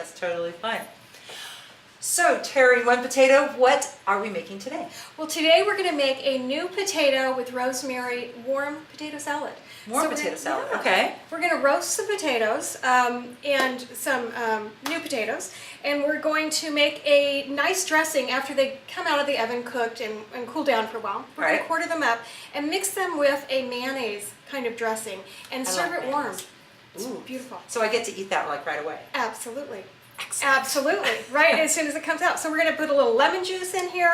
That's totally fine. So, Terry, one potato, what are we making today? Well, today we're going to make a new potato with rosemary warm potato salad. More potato salad, okay. We're going to roast some potatoes and some new potatoes, and we're going to make a nice dressing after they come out of the oven cooked and cool down for a while. We're going to quarter them up and mix them with a mayonnaise kind of dressing and serve it warm. It's beautiful. So I get to eat that like right away? Absolutely. Excellent. Absolutely, right as soon as it comes out. So we're going to put a little lemon juice in here,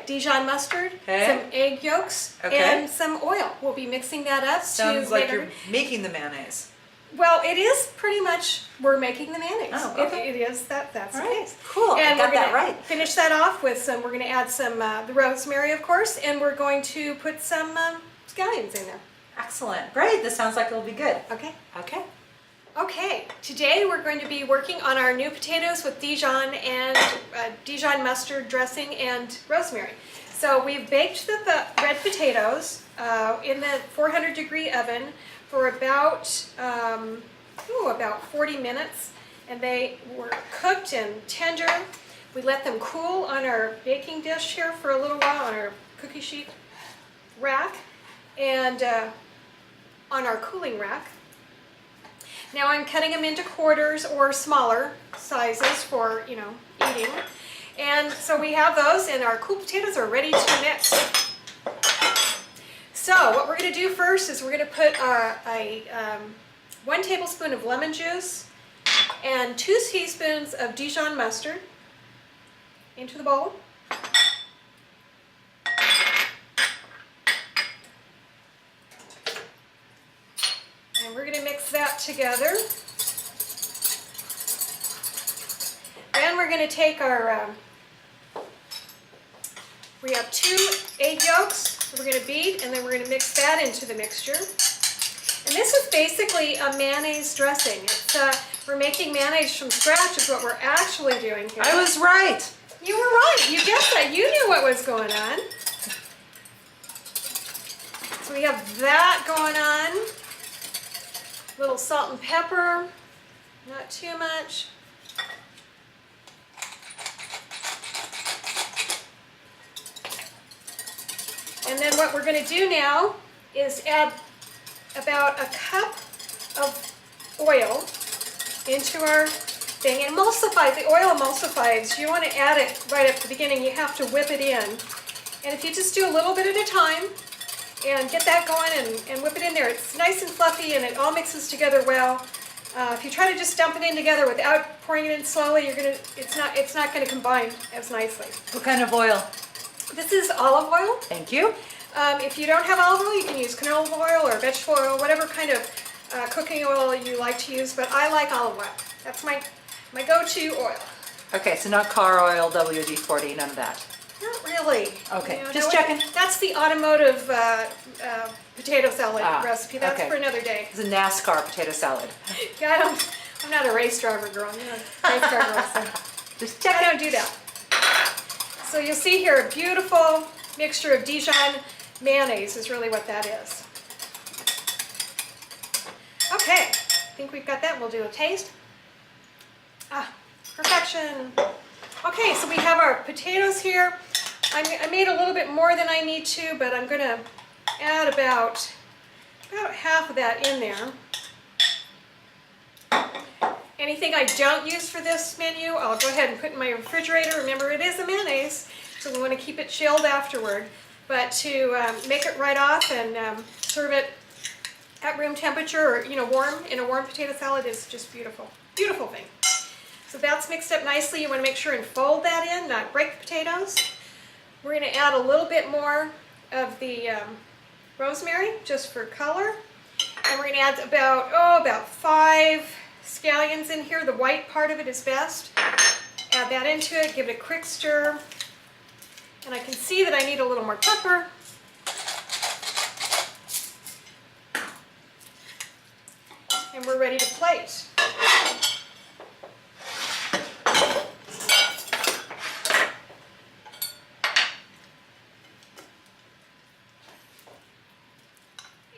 Dijon mustard, some egg yolks, and some oil. We'll be mixing that up. Sounds like you're making the mayonnaise. Well, it is pretty much, we're making the mayonnaise. Oh, okay. It is, that's the case. Cool, and I got that we're right. going to finish that off with some, we're going to add some, the rosemary, of course, and we're going to put some scallions in there. Excellent, great, this sounds like it'll be good. Okay. Okay. Okay, today we're going to be working on our new potatoes with Dijon and Dijon mustard dressing and rosemary. So we've baked the red potatoes in the 400-degree oven for about 40 minutes, and they were cooked and tender. We let them cool on our baking dish here for a little while on our cookie sheet rack and on our cooling rack. Now I'm cutting them into quarters or smaller sizes for, eating. And so we have those, and our cool potatoes are ready to mix. So what we're going to do first is we're going to put 1 tablespoon of lemon juice and 2 teaspoons of Dijon mustard into the bowl. And we're going to mix that together. Then we're going to take our, we have 2 egg yolks that we're going to beat, and then we're going to mix that into the mixture. And this is basically a mayonnaise dressing. It's, we're making mayonnaise from scratch is what we're actually doing here. I was right. You were right. You guessed that. You knew what was going on. So we have that going on. A little salt and pepper, not too much. And then what we're going to do now is add about a cup of oil into our thing. Emulsify, the oil emulsifies. You want to add it right at the beginning. You have to whip it in. And if you just do a little bit at a time, and get that going and whip it in there. It's nice and fluffy and it all mixes together well. If you try to just dump it in together without pouring it in slowly, it's not going to combine as nicely. What kind of oil? This is olive oil. Thank you. If you don't have olive oil, you can use canola oil or vegetable oil, whatever kind of cooking oil you like to use, but I like olive oil. That's my go-to oil. Okay, so not car oil, WD-40, none of that. Not really. Okay, just checking. That's the automotive potato salad recipe. That's for another day. It's a NASCAR potato salad. Yeah, I'm not a race driver girl. I'm not a race car girl, so just checking. I don't do that. So you'll see here a beautiful mixture of Dijon mayonnaise is really what that is. Okay, I think we've got that. We'll do a taste. Perfection. Okay, so we have our potatoes here. I made a little bit more than I need to, but I'm going to add about half of that in there. Anything I don't use for this menu, I'll go ahead and put in my refrigerator. Remember, it is a mayonnaise, so we want to keep it chilled afterward. But to make it right off and serve it at room temperature or warm in a warm potato salad is just beautiful. Beautiful thing. So that's mixed up nicely. You want to make sure and fold that in, not break the potatoes. We're going to add a little bit more of the rosemary just for color. And we're going to add about 5 scallions in here. The white part of it is best. Add that into it, give it a quick stir. And I can see that I need a little more pepper. And we're ready to plate.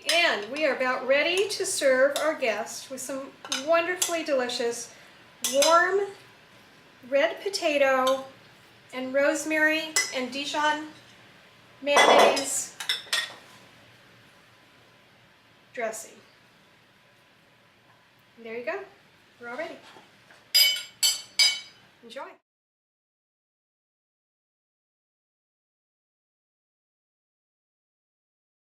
And we are about ready to serve our guests with some wonderfully delicious warm red potato and rosemary and Dijon mayonnaise dressing. And there you go. We're all ready. Enjoy.